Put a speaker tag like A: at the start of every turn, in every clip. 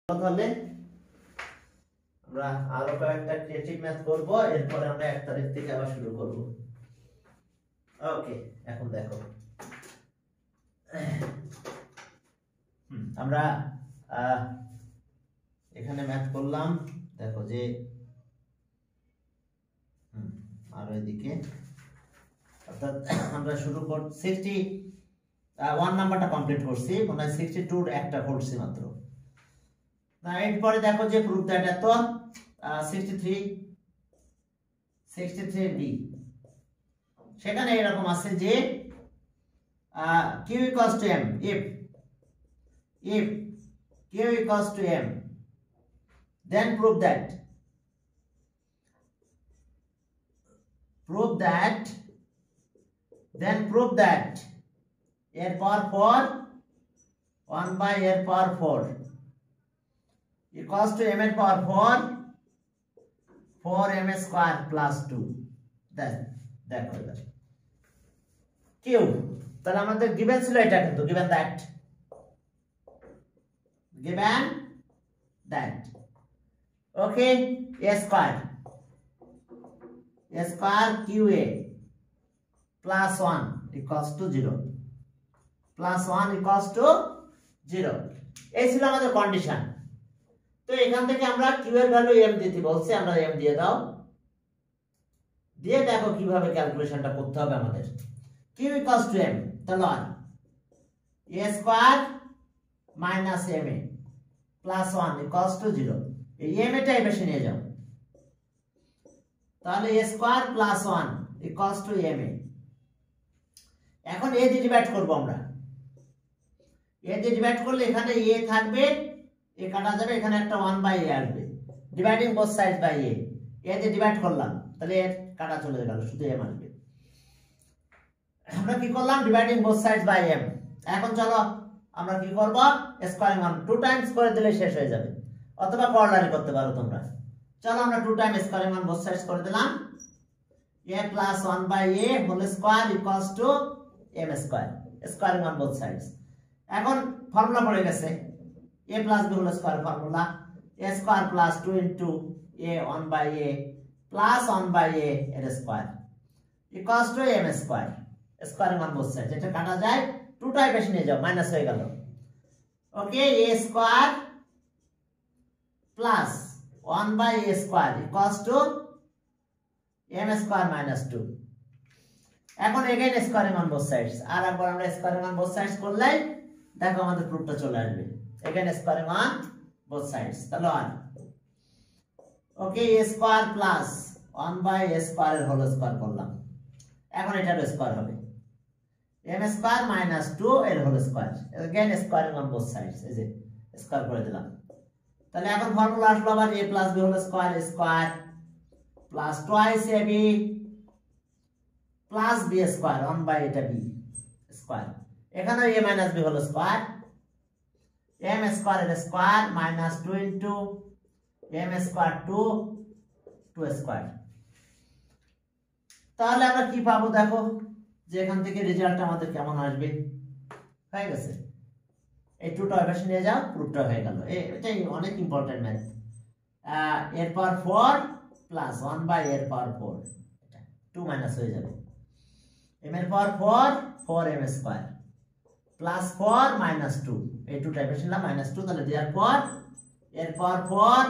A: তাহলে আমরা আরো কয়েকটা ক্রিয়েটিভ ম্যাথ করব, এরপরে আমরা 1 তারিখ থেকে আবার শুরু করব। ওকে, এখন দেখো আমরা এখানে ম্যাথ করলাম, দেখো যে আর এদিকে অর্থাৎ আমরা শুরু কর 61 নাম্বারটা কমপ্লিট করছি, মনে হয় 62 এর একটা করছি মাত্র। না এরপরে দেখো যে প্রুফ দ্যাট এত 63 বি, সেখানে এরকম আছে যে q equals to m if q equals to m then prove that এর পাওয়ার 4 1 by এর পাওয়ার 4 equals to m এর পাওয়ার 4 m square plus 2। দেখো এবার q, তাহলে আমাদের given ছিল এটা, কিন্তু given that okay, a square qa plus 1 equals to 0 এই ছিল আমাদের কন্ডিশন। তো এখান থেকে আমরা q এর ভ্যালু m দিতে বলছি, আমরা m দিয়ে দাও, দিয়ে দেখো কিভাবে ক্যালকুলেশনটা করতে হবে আমাদের। q equals to m, তাহলে a square minus m a plus 1 equals to 0। এই m এটাই বেশি নিয়ে যাও, তাহলে a square plus 1 equals to m a। এখন a দিয়ে ডিভাইড করব আমরা, a দিয়ে ডিভাইড করলে এখানে a থাকবে, a কাটা যাবে, এখানে একটা 1 বাই a আসবে, dividing both sides by a দিয়ে ডিভাইড করলাম, তাহলে a কাটা চলে গেল, শুধু m আসবে। আমরা কি করলাম, dividing both sides by m। এখন চলো আমরা কি করব, স্কয়ারিং 1 2 টাইমস করে দিলে শেষ হয়ে যাবে, অথবা কর্নারি করতে পারো তোমরা। চলো আমরা 2 টাইম স্কয়ারিং 1 বোথ সাইডস করে দিলাম, a plus 1 by a whole square equals to m square, স্কয়ারিং 1 both sides. এখন ফর্মুলা পড়ে গেছে, a plus b whole square formula, a square plus 2 into a 1 by a plus 1 by a এর square equals to m square, স্কয়ারিং 1 both sides. এটা কাটা যায়, 2 টাই বেশি নিয়ে যাও, মাইনাস হয়ে গেল। ওকে, a square plus 1 by a square equals to m square minus 2। এখন again squaring on both sides, আর একবার আমরা স্কয়ারিং অন বোথ সাইডস করলে দেখো আমাদের প্রুফটা চলে আসবে। Again squaring on both sides, তাহলে 1 okay, a square plus 1 by a square এর হোল স্কয়ার করলাম, এখন এটার স্কয়ার হবে m স্কয়ার মাইনাস 2 এর whole square, again squaring on both sides, এই যে স্কয়ার করে দিলাম। তাহলে এখন ফর্মুলা আসলো আবার a plus b whole square plus twice ab plus b square 1 by এটা b square, এখানে a minus b হলো square, m square এর square minus 2 into m square 2 square। তাহলে আমরা কি পাবো, দেখো যে এখান থেকে রেজাল্ট আমাদের কেমন আসবে। হয়ে গেছে, এই 2টা অবশ্যই নিয়ে যাও, প্রুফটা হয়ে গেল। এটাই অনেক ইম্পর্টেন্ট ম্যাথ। এর পাওয়ার 4 প্লাস 1 বাই এর পাওয়ার 4, এটা 2 মাইনাস হয়ে যাবে, m এর পাওয়ার 4 m স্কয়ার প্লাস 4 মাইনাস 2, এই 2 টাইপের ছিল মাইনাস 2, তাহলে দেওয়ার পর এর পাওয়ার 4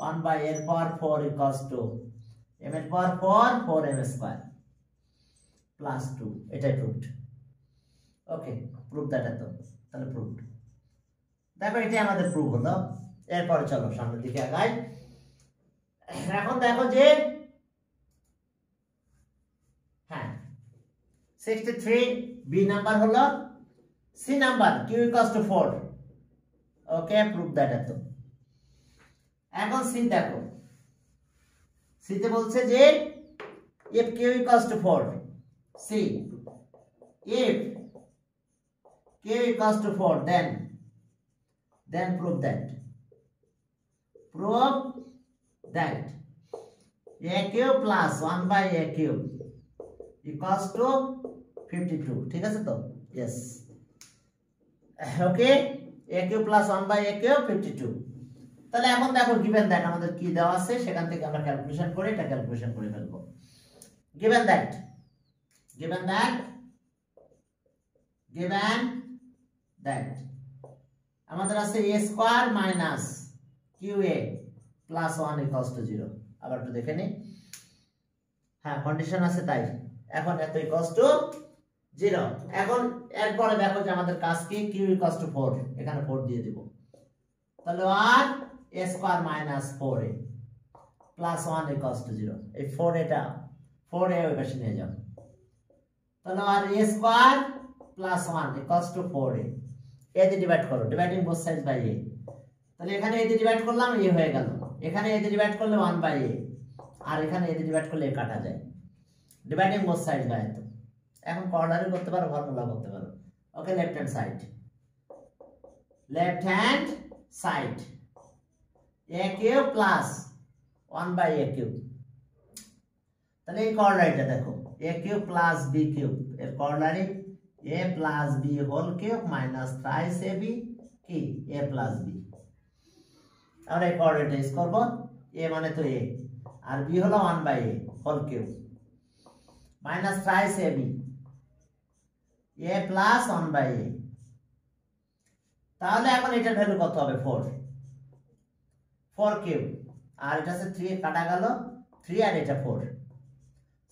A: 1 বাই এর পাওয়ার 4 ইকুয়ালস টু m এর পাওয়ার 4 m স্কয়ার প্লাস 2, এটাই প্রুফড। ওকে, প্রুফ দ্যাট এত, তাহলে প্রুফড। দেখো এটাই আমাদের প্রুফ হলো। এরপর চলো সামনের দিকে আগাই। এখন দেখো যে 63 বি নাম্বার হলো, C number q equals to 4। Okay, proof that এত। এখন সি দেখো, সি তে বলছে যে if q equals to 4, C if q equals to 4 then prove that a cube plus 1 by a cube equals to 52, ঠিক আছে তো? Yes, okay, a cube plus 1 by a cube 52। তাহলে এখন দেখো given that আমাদের কি দেওয়া আছে সেখান থেকে আমরা ক্যালকুলেশন করে এটা ক্যালকুলেশন করে ফেলবো। given that আমাদের আছে a square minus qa plus 1 equals two 0। আবার একটু দেখে নি, হ্যাঁ কন্ডিশন আছে তাই এখন এত ইকুয়ালস টু 0। এখন এরপরে দেখো যে আমাদের কাজ কি, q ইকুয়ালস টু 4, এখানে 4 দিয়ে দিব। তাহলে আর a square minus 4a plus 1 equals two 0। এই 4 এটা 4a ওই পাশে নিয়ে যাও। তাহলে আর a square plus 1 equals to 4a, a দিয়ে ডিভাইড করো, dividing both sides by a। তাহলে এখানে a দিয়ে ডিভাইড করলাম, a হয়ে গেল। এখানে a দিয়ে ডিভাইড করলে 1 বাই a, আর এখানে a দিয়ে ডিভাইড করলে a কাটা যায়, dividing both sides by a। এখন কর্নারে করতে পারো, ফর্মুলা করতে পারো। Okay, left hand side a cube plus 1 by a cube. তাহলে এই কর্নারটা দেখো a cube plus b cube, এর কর্নারে a plus b whole cube minus thrice ab কি a প্লাস b। আমরা এই কর্নারটা ইউজ করব, a মানে তো a আর b হলো 1 by a whole cube minus thrice ab a plus 1 by a। তাহলে এখন এটার ভ্যালু কত হবে, 4 কিউব, আর এটা আছে 3 কাটা গেল 3 আর এটা 4।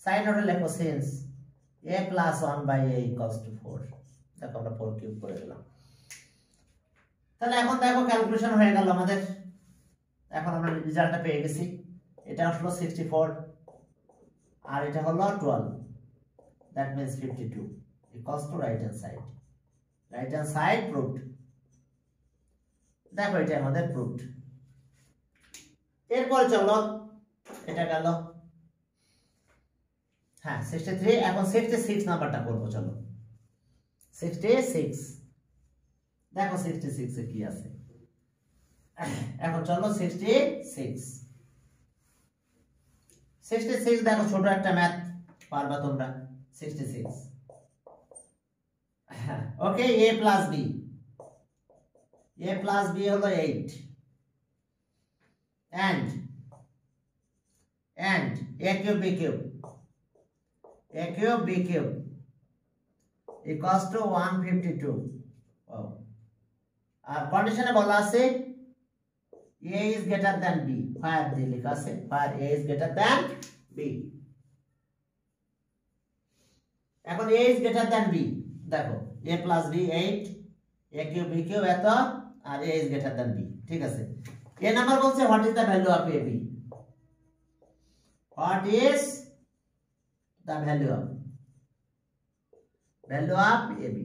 A: সাইড নোটে লেখো since a plus 1 by a equals to 4। দেখো আমরা 4 কিউব করে দিলাম। তাহলে এখন দেখো ক্যালকুলেশন হয়ে গেল আমাদের। এখন আমরা রেজাল্টটা পেয়ে গেছি। এটা হলো 64 আর এটা হলো 12, that means 52 equals to right hand side proved. দেখো এটা আমাদের প্রুভড। এরপর চলো এটা গেল, হ্যাঁ 63। এখন 66 নাম্বারটা করবো, চলো 66। দেখো 66 এ কি আছে। এখন চলো 66 দেখো ছোট একটা ম্যাথ পারবা তোমরা। 66 ওকে, a প্লাস b হলো 8 and a cube b cube equals to 152। আর কন্ডিশনে বলা আছে a is greater than b, fire দিয়ে লেখা আছে fire a is greater than b। এখন a is greater than b, দেখো a plus b 8, a cube b cube এত, আর a is greater than b। ঠিক আছে, a নাম্বার বলছে what is the value of ab, what is the value of ab।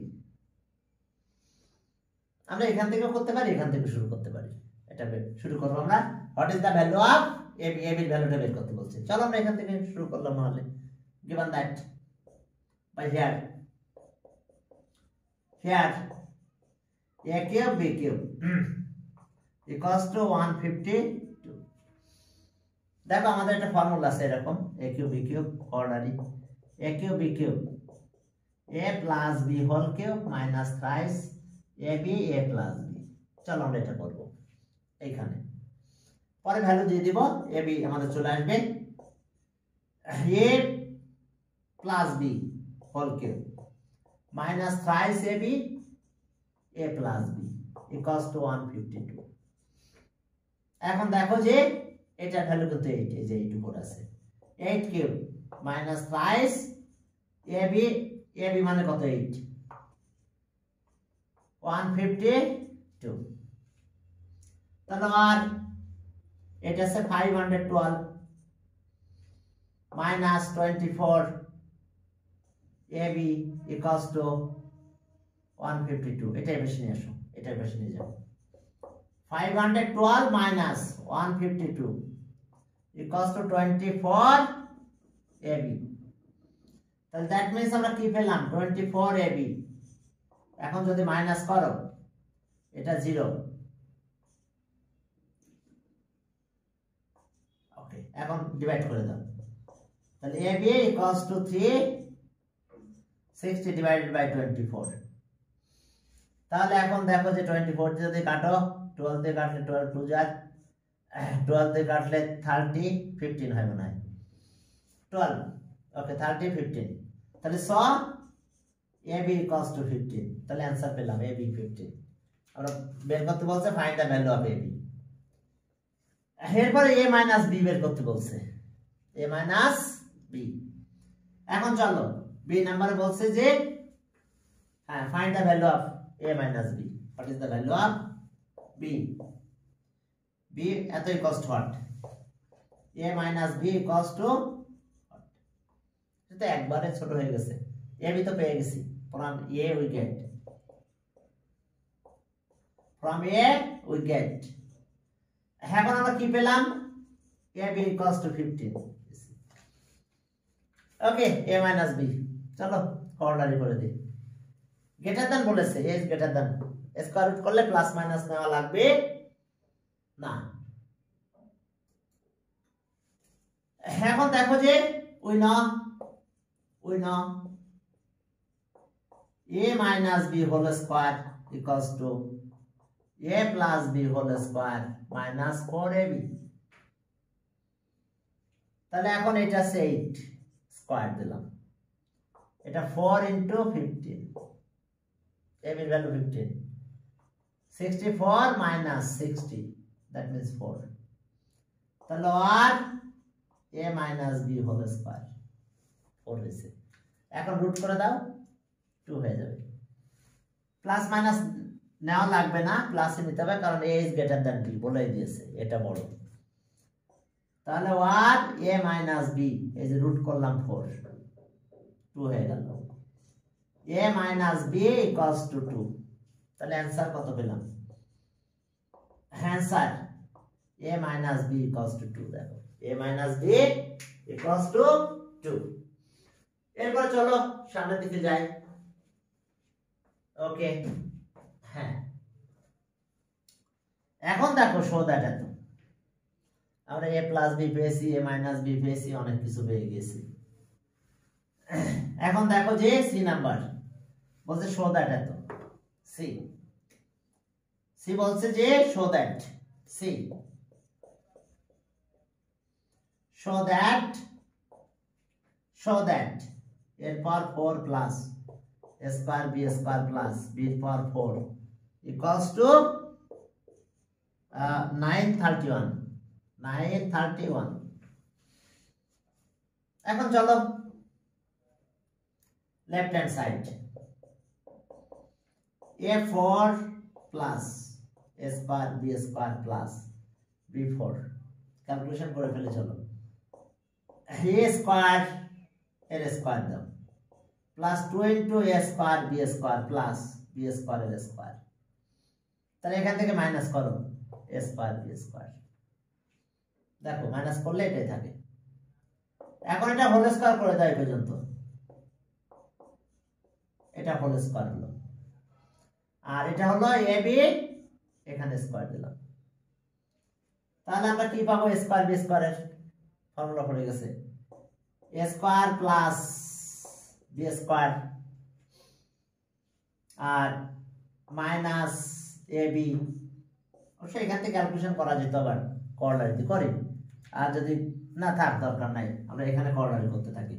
A: আমরা এখান থেকে করতে পারি, এখান থেকে শুরু করতে পারি। এটা শুরু করব আমরা, what is the value of ab, ab এর ভ্যালুটা বের করতে বলছে। চলো আমরা এখান থেকে শুরু করলাম। তাহলে given that by here a cube b cube equals to 152। দেখো আমাদের একটা ফর্মুলা আছে এরকম, a cube b cube অর্ডারি a cube b cube a plus b whole cube minus thrice ab a plus b। চলো আমরা এটা করব, এইখানে পরে ভ্যালু দিয়ে দিব। ab আমাদের চলে আসবে a plus b whole cube minus thrice ab a plus b equals to 152। এখন দেখো যে এটার ভ্যালু কত, 8, এই যে 8 উপর আছে 8 কিউব মাইনাস থ্রাইস ab মানে কত 8, 152। তাহলে আর এটা আছে 512 minus 24 ab equals to 152। এটাই বেশি নিয়ে আসো, এটাই বেশি নিয়ে যাও। 512 minus 152 equals to 24 ab। তাহলে দ্যাট মিন্স আমরা কি পেলাম, 24 ab। এখন যদি মাইনাস করো এটা 0। ওকে, এখন ডিভাইড করে দাও। তাহলে ab equals to 360 divided by 24 তাহলে এখন দেখো যে 24 যদি কাটো 12 দিয়ে কাটলে 12 2 যায় 12 দিয়ে কাটলে 30 15 হয় মনে হয় 12 ওকে 30 15 তাহলে স AB equals to 15 তাহলে आंसर পেলাম AB 15 আমরা বের করতে বলছে find the value of AB এরপরে A মাইনাস B বের করতে বলছে A মাইনাস B এখন চলো B নাম্বারে বলছে যে হ্যাঁ find the value of A minus B. What is the value of B? B at the equals to what? A minus B equals to what? এটা একবারে ছোট হয়ে গেছে A B তো পেয়ে গেছি from A we get এখন আমরা কি পেলাম A B equals to 15 okay A minus B চলো কর্নারি করে দিই গ্রেটার দ্যান বলেছে a is greater than square root করলে প্লাস মাইনাস নেওয়া লাগবে না এখন দেখো যে we know a minus b whole square equals to a plus b whole square minus 4ab তাহলে এখন এটা আছে 8 স্কয়ার দিলাম এটা 4 into 15 a will value 15 64 minus 60 that means 4 তাহলে আর a minus b whole square 4 হয়েছে এখন রুট করে দাও 2 হয়ে যাবে প্লাস মাইনাস নেওয়া লাগবে না প্লাসে নিতে হবে কারণ a is greater than b বলেই দিয়েছে এটা বড় তাহলে আর a minus b এই যে রুট করলাম 4 2 হয়ে গেল a minus b equals to 2 তাহলে आंसर কত পেলাম answer a minus b equals to 2 দেখো a minus b equals to 2 এরপর চলো সামনের দিকে যাই ওকে হ্যাঁ এখন দেখো শো দ্যাট এত আমরা a plus b পেয়েছি a minus b পেয়েছি অনেক কিছু পেয়ে গেছি এখন দেখো যে সি নাম্বার বলছে শো দ্যাট এত সি বলছে যে শো দ্যাট এরপর 4 plus square B square plus B power 4 equals to 931 এখন চলো left hand side a4 plus a square b square plus b4 calculation করে ফেলে চলো a square এর স্কয়ার দাও plus 2 into a square b square plus b square এর square তাহলে এখান থেকে মাইনাস করো a square b square দেখো মাইনাস করলে এটাই থাকে এখন এটা হোল স্কয়ার করে দাও এই পর্যন্ত এটা হোল স্কয়ার হলো আর এটা হলো ab এখানে স্কয়ার দিলাম তাহলে আমরা কি পাবো স্কয়ার বি স্কয়ারের ফর্মুলা পড়ে গেছে a square plus B square আর মাইনাস ab অবশ্যই এখান থেকে ক্যালকুলেশন করা যেত আবার কর্নারি করি আর যদি না থাক দরকার নাই আমরা এখানে কর্নারি করতে থাকি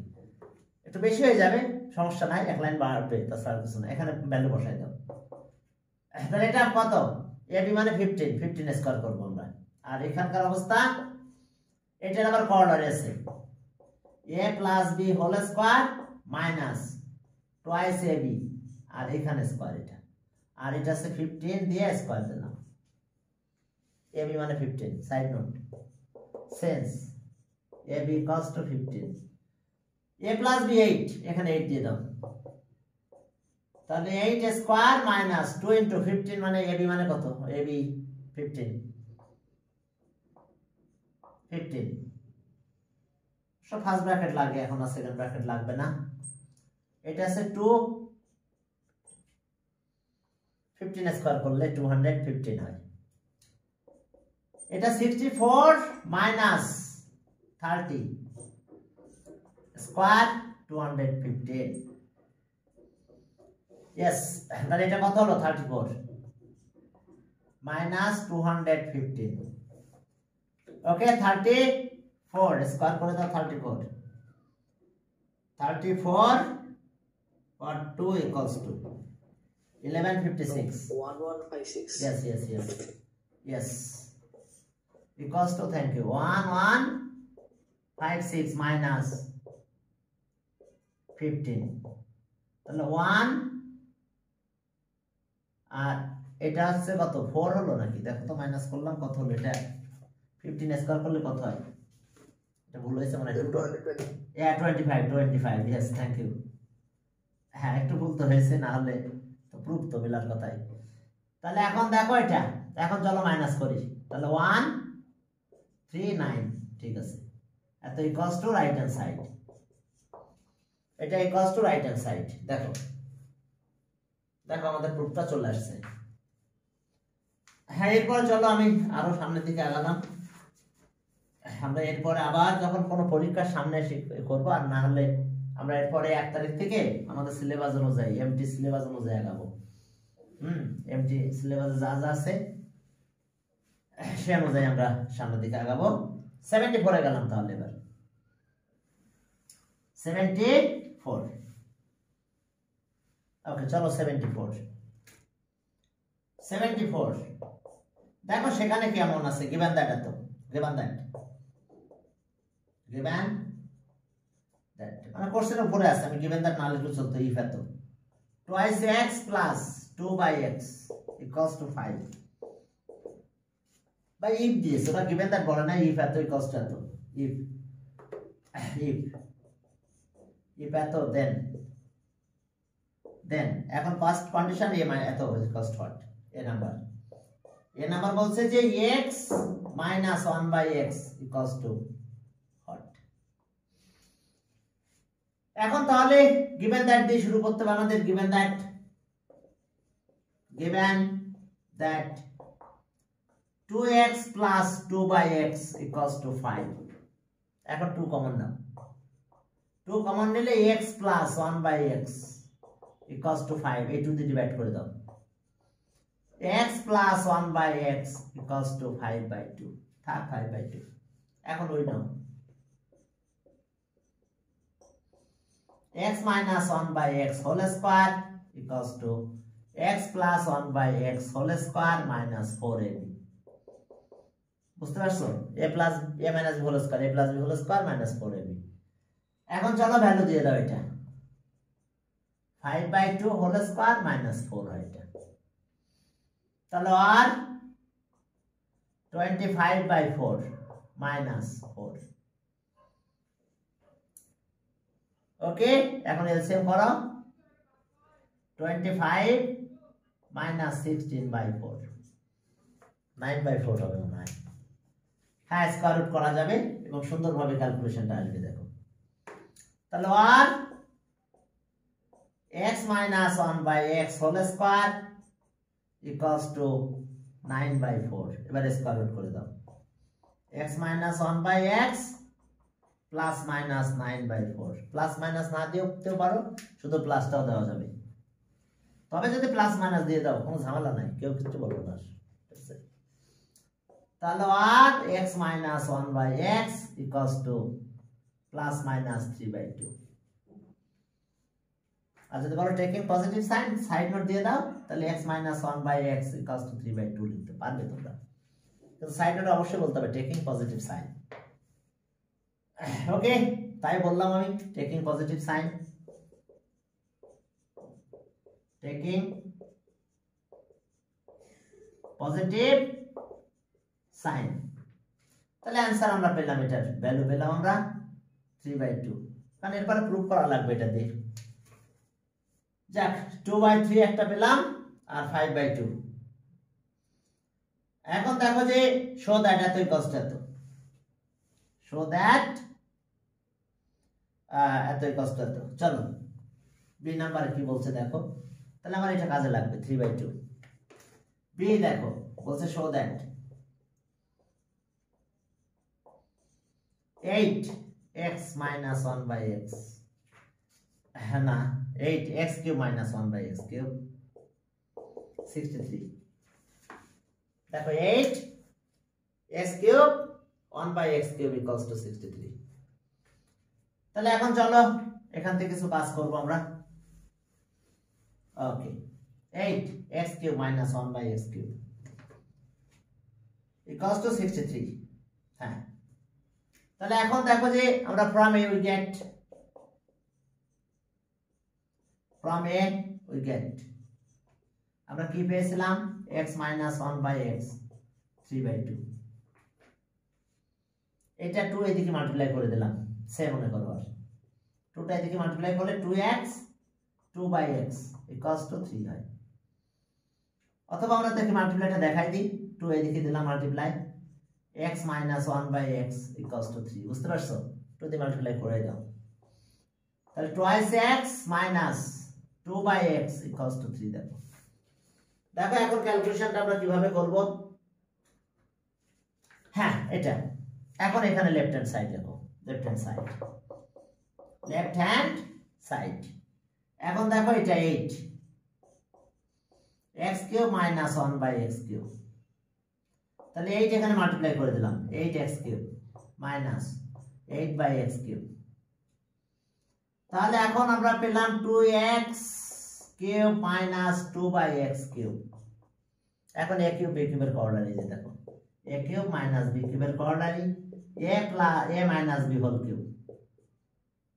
A: একটু বেশি হয়ে যাবে সমস্যা নাই এক লাইন বাড়বে তাছাড়া কিছু না এখানে ভ্যালু বসাই দাও তাহলে এটা কত ab মানে 15 স্কয়ার করব আমরা আর এখানকার অবস্থা এটার আবার কর্নারি আছে a plus b whole square minus twice ab আর এখানে স্কয়ার এটা আর এটা আছে 15 দিয়ে স্কয়ার দিলাম ab মানে 15 side note sense ab equals to 15 a plus b 8 এখানে 8 দিয়ে দাও তাহলে 8 স্কয়ার মাইনাস 2 into 15 মানে ab মানে কত ab 15 সব ফার্স্ট ব্র্যাকেট লাগে এখন আর সেকেন্ড ব্র্যাকেট লাগবে না এটা আছে 2 15 স্কয়ার করলে 215 হয় এটা 64 মাইনাস 30 স্কয়ার 215 ইয়েস, তাহলে এটা কত হলো 34 মাইনাস 215। ওকে, 34 স্কয়ার করে দাও 34 or 2 equals to 1156
B: 1156
A: yes equals to, thank you, 1156 minus 15 তাহলে 1 আর এটা হচ্ছে কত 4 হলো নাকি দেখো তো, মাইনাস করলাম কত হলো, এটা 15 স্কয়ার করলে কত হয়, এটা ভুল হয়েছে মানে 25 yes thank you। হ্যাঁ একটু ভুল তো হয়েছে, না হলে তো প্রুফ তো মিলার কথাই। তাহলে এখন দেখো এটা, এখন চলো মাইনাস করি, তাহলে 139 ঠিক আছে, এত equals to right hand side, এটা equals to right hand side. দেখো দেখো আমাদের প্রুফটা চলে আসছে। হ্যাঁ এরপরে চলো আমি আরো সামনের দিকে আগালাম, আমরা এরপরে আবার যখন কোনো পরীক্ষার সামনে করবো, আর না হলে আমরা এরপরে 1 তারিখ থেকে আমাদের সিলেবাস অনুযায়ী এমটি সিলেবাস অনুযায়ী আগাবো। এমটি সিলেবাসে যা যা আছে সে অনুযায়ী আমরা সামনের দিকে আগাবো। 74 এ গেলাম তাহলে এবার 74। ওকে চলো 74 দেখো সেখানে কেমন আছে, গিভেন দ্যাট, এত গিভেন দ্যাট মানে কোশ্চেনের উপরে আছে, আমি গিভেন দ্যাট না লিখলে চলতো, ইফ এত twice x plus 2/x equals to 5 বা ইফ দিয়েছে, ওটা গিভেন দ্যাট বলে না, ইফ এত ইকুয়ালস টু এত, ইফ এত দেন এখন ফার্স্ট কন্ডিশন এ এত equals two what, A number বলছে যে x minus 1/x equals to what। এখন তাহলে given that দিয়ে শুরু করতে হবে আমাদের, given that 2x plus 2/x equals to 5। এখন 2 কমন নাও, 2 কমন নিলে x plus 1/x equals to 5, এই 2 দিয়ে ডিভাইড করে দাও, x plus 1/x equals to 5/2, থাক 5/2। এখন ওই নাও x minus 1/x whole square equals to x plus 1/x whole square minus 4ab। বুঝতে পারছো, a plus a minus b whole square, a plus b whole square minus 4ab। এখন চলো value দিয়ে দাও, এটা 5/2 whole square minus 4 হয় এটা, তাহলে আর 25/4 minus 4। ওকে এখন এলসিএম করো, 25 minus 16/4 9/4 হবে মনে হয়। হ্যাঁ স্কয়ার রুট করা যাবে এবং সুন্দরভাবে ক্যালকুলেশনটা আসবে। দেখো তাহলে আর x minus 1/x whole square equals to 9/4, এবার স্কয়ার রুট করে দাও, x minus 1/x plus minus 9/4, plus minus না দিতেও পারো, শুধু প্লাসটাও দেওয়া যাবে, তবে যদি প্লাস মাইনাস দিয়ে দাও কোনো ঝামেলা নাই, কেউ কিছু বলবে না। তাহলে আর x minus 1/x equals to plus minus 3/2। আর যদি বলো taking positive sign, side note দিয়ে দাও, তাহলে x minus 1/x equals to 3/2 লিখতে পারবে তোমরা, কিন্তু সাইড নোট অবশ্যই বলতে হবে টেকিং পজিটিভ সাইন। ওকে তাই বললাম আমি taking positive sign, taking positive sign. তাহলে অ্যান্সার আমরা পেলাম, এটার ভ্যালু পেলাম আমরা 3/2, কারণ এরপরে প্রুফ করা লাগবে এটা দিয়ে। যাক 2/3 একটা পেলাম আর 5/2। এখন দেখো যে শো দ্যাট এতই কষ্ট, শো দ্যাট এতই কষ্ট। চলো বি নাম্বার কি বলছে দেখো, তাহলে আমার এটা কাজে লাগবে 3/2। বি দেখো বলছে show that 8x minus 1/x হ্যাঁ না 8 x cube minus 1 by x cube 63 দেখো 8 x cube 1 by x cube equals to 63 তাহলে এখন চলো এখান থেকে কিছু কাজ করব আমরা okay 8 x cube minus 1 by x cube equals to 63 হ্যাঁ তাহলে এখন দেখো যে আমরা from a we get আমরা কি পেয়েছিলাম x minus 1 by x 3/2 এটা 2 এদিকে মাল্টিপ্লাই করে দিলাম সেম মনে করো আর 2 টা এদিকে মাল্টিপ্লাই করলে 2x 2 by x equals to 3 হয় অথবা আমরা দেখি মাল্টিপ্লাইটা দেখাই দিই 2 এদিকে দিলাম multiply x minus 1 by x equals to 3 বুঝতে পারছো 2 দিয়ে মাল্টিপ্লাই করে দাও তাহলে twice x minus 2 by x equals to 3 দেখো দেখো এখন ক্যালকুলেশনটা আমরা কিভাবে করব হ্যাঁ এটা এখন এখানে লেফট হ্যান্ড সাইড দেখো লেফট হ্যান্ড সাইড এখন দেখো এটা 8 x cube minus 1 by x cube তাহলে 8 এখানে মাল্টিপ্লাই করে দিলাম 8x cube minus 8 by x cube তাহলে এখন আমরা পেলাম 2x cube minus 2 by x cube এখন a কিউব b কিউবের কর্নারি যে দেখো a কিউব মাইনাস b কিউবের কর্নারি a minus b whole cube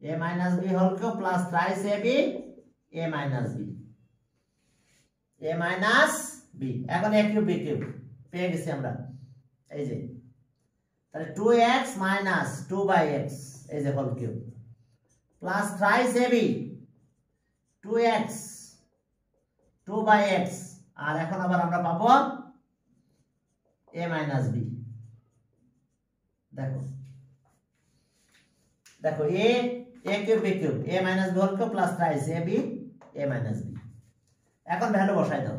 A: a minus b whole cube plus thrice ab a minus b এখন a কিউব b কিউব পেয়ে গেছি আমরা এই যে তাহলে 2x মাইনাস 2 বাই x এই যে whole cube plus thrice ab 2x 2 by x আর এখন আবার আমরা পাবো a মাইনাস b দেখো a cube b cube a minus b whole cube plus thrice ab a minus b এখন ভ্যালু বসাই দাও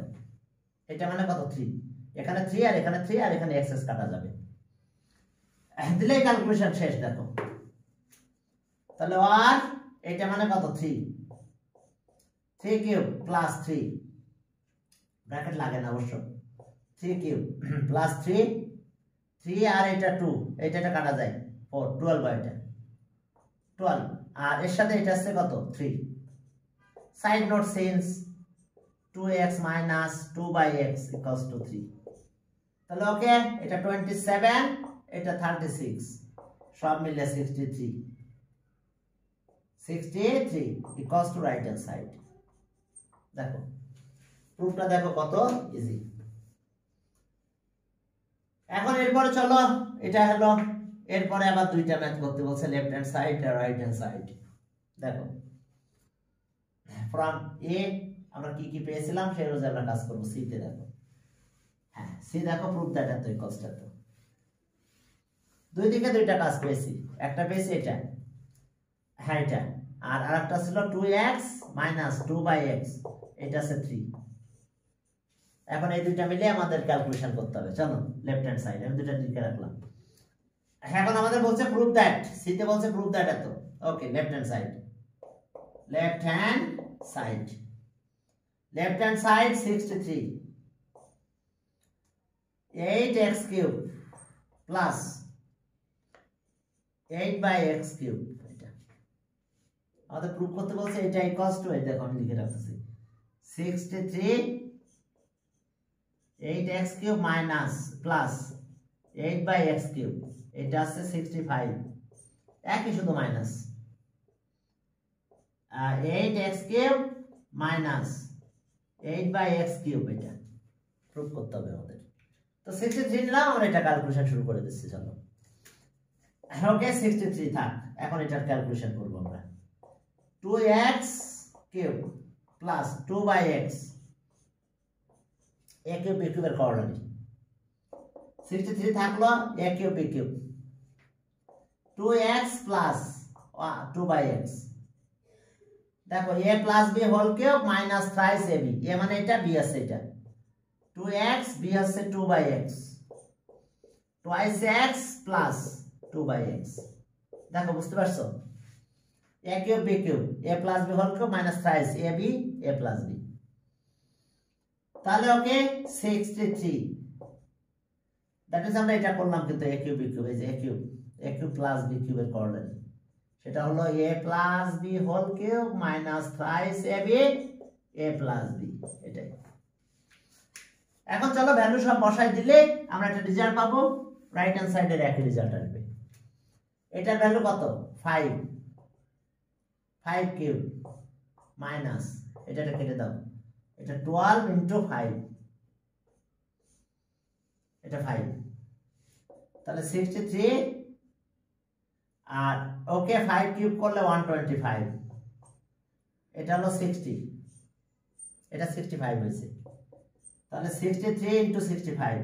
A: এটা মানে কত 3 এখানে 3 আর এখানে 3 আর এখানে এক্সেস কাটা যাবে দিলেই ক্যালকুলেশন শেষ দেখো তাহলে আর এটা মানে কত 3 কিউব প্লাস 3 ব্র্যাকেট লাগে না অবশ্য 3 কিউব প্লাস 3 আর এটা 2 এটা কাটা যায় 4 12 বাই এটা 12 আর এর সাথে এটা আছে কত 3 side note since 2x minus 2 by x equals to 3 তাহলে ওকে এটা 27 এটা 36 সব মিলে 63 equals to right hand side দেখো প্রুফটা দেখো কত ইজি এখন এরপরে চলো এটা হলো এরপরে আবার দুইটা ম্যাথ করতে বলছে লেফট হ্যান্ড সাইড আর রাইট হ্যান্ড সাইড দেখো from a আমরা কি কি পেয়েছিলাম সেই অনুযায়ী আমরা কাজ করব সি তে দেখো হ্যাঁ সি দেখো প্রুফ দ্যাট এত ইকুয়ালস টু দুই দিকে দুইটা কাজ পেয়েছি একটা পেয়েছি এটা হ্যাঁ এটা আর আরেকটা ছিল 2x minus 2 by x এটা আছে 3 এখন এই দুইটা মিলে আমাদের ক্যালকুলেশন করতে হবে চলো লেফট হ্যান্ড সাইড আমি দুইটা লিখে রাখলাম এখন আমাদের বলছে প্রুফ দ্যাট সি তে বলছে প্রুফ দ্যাট এত ওকে left hand side 63 8x cube plus 8 by x cube এটা আমাদের প্রুফ করতে বলছে এটা ইকুয়ালস টু এই দেখো আমি লিখে রাখতেছি 63 8x cube minus plus 8 by x cube এটা আছে 65 একই শুধু minus 8x cube minus 8 by x cube এটা প্রুফ করতে হবে আমাদের তো 63 নিলাম আমরা এটা ক্যালকুলেশন শুরু করে দিচ্ছি চলো ওকে 63 থাক এখন এটার ক্যালকুলেশন করব আমরা 2x cube plus 2 by x a cube b cube এর কর্নারি 63 থাকলো a cube b cube 2x plus 2 by x দেখো a plus b whole cube minus thrice ab a মানে এটা b আছে এটা 2x b আছে 2 by x twice x plus 2 by x দেখো বুঝতে পারছো a cube b cube a plus b whole cube minus thrice ab a plus b তাহলে ওকে 63 that is আমরা এটা করলাম কিন্তু a cube b cube এই যে a cube plus b cube এর করলেন সেটা হলো a plus b whole cube minus thrice ab a plus b এটাই এখন চলো ভ্যালু সব বসাই দিলে আমরা একটা রেজাল্ট পাবো রাইট হ্যান্ড সাইডের একই রেজাল্ট আসবে এটার ভ্যালু কত 5 কিউব মাইনাস এটাটা কেটে দাও এটা 12 ইনটু 5 এটা 5 তাহলে 63 আর ওকে 5 কিউব করলে 125 এটা হলো 60 এটা 65 হয়েছে তাহলে 63 ইনটু 65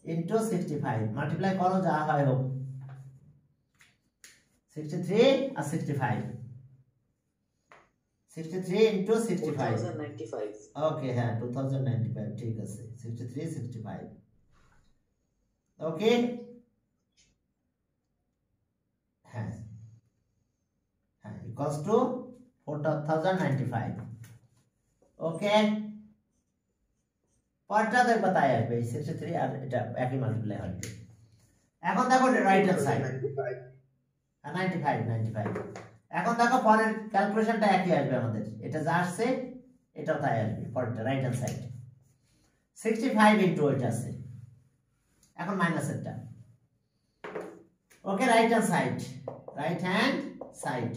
A: ইনটু 65 মাল্টিপ্লাই করো যা হয় হোক 63 আর 65 63 ইনটু 65 2095 ওকে হ্যাঁ 2095 ঠিক আছে 63 65 ওকে হ্যাঁ হ্যাঁ ইকুয়ালস টু 4095 ওকে পরটা দেখ बताया আসবে 63 আর এটা একই মাল্টিপ্লাই হবে এখন দেখো রাইট হ্যান্ড সাইড 95 এখন দেখো পরের ক্যালকুলেশনটা একই আসবে আমাদের এটা যা আসছে এটাও তাই আসবে পরেরটা রাইট হ্যান্ড সাইড 65 ইনটু এটা আছে এখন মাইনাস এটা okay right hand side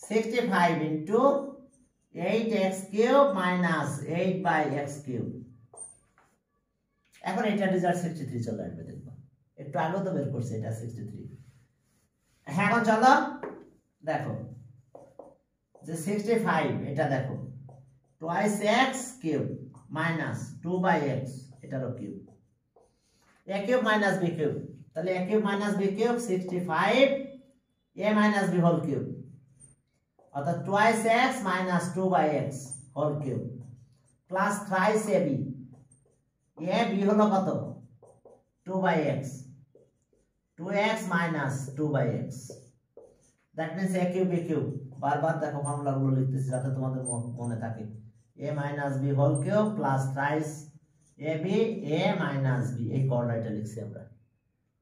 A: 65 into 8x cube minus 8 by x cube এখন এটা রেজাল্ট 63 চলে আসবে দেখো একটু আগে তো বের করছে এটা 63 হ্যাঁ এখন চলো দেখো যে 65 এটা দেখো twice x cube minus 2 by x এটারও cube a cube minus b cube তাহলে a cube minus b cube 65 a minus b whole cube অর্থাৎ twice x minus 2 by x whole cube plus thrice ab a b হলো কত 2 by x 2x minus 2 by x that means a cube b cube বারবার দেখো formula গুলো লিখতেছি যাতে তোমাদের মনে থাকে a minus b whole cube plus thrice ab a minus b এই কোঅর্ডিনেটটা লিখছি আমরা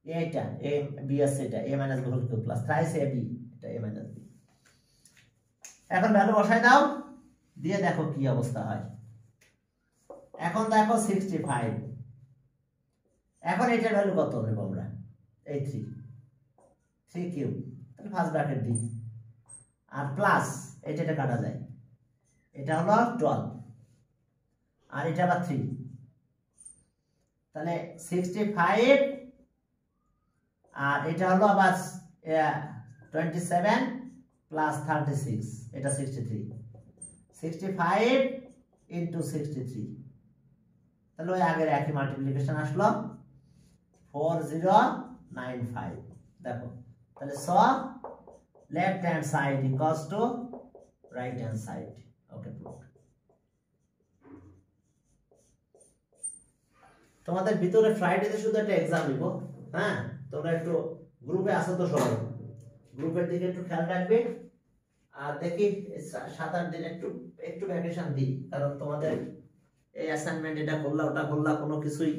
A: এটা a b আছে এটা a minus b whole cube plus thrice ab এটা a minus b এখন ভ্যালু বসাই দাও দিয়ে দেখো কি অবস্থা হয় এখন দেখো 65 এখন এটার ভ্যালু কত নেব আমরা এই 3 কিউব তাহলে ফার্স্ট ব্র্যাকেট দি আর প্লাস এটা কাটা যায় এটা হলো 12 আর এটা আবার 3 তাহলে 65 আর এটা হলো আবার 27 প্লাস 36 এটা 65 ইনটু 63 তাহলে ওই আগের একই মাল্টিপ্লিকেশন আসলো 4095 দেখো তাহলে স left hand side equals to right hand side okay তোমাদের ভিতরে ফ্রাইডেতে শুধু একটা এক্সাম দিব হ্যাঁ তোমরা একটু গ্রুপে আসো তো সবাই গ্রুপের দিকে একটু খেয়াল রাখবে আর দেখি 7-8 দিন একটু ভ্যাকেশন দিই কারণ তোমাদের এই অ্যাসাইনমেন্ট এটা করলা ওটা করলা কোনো কিছুই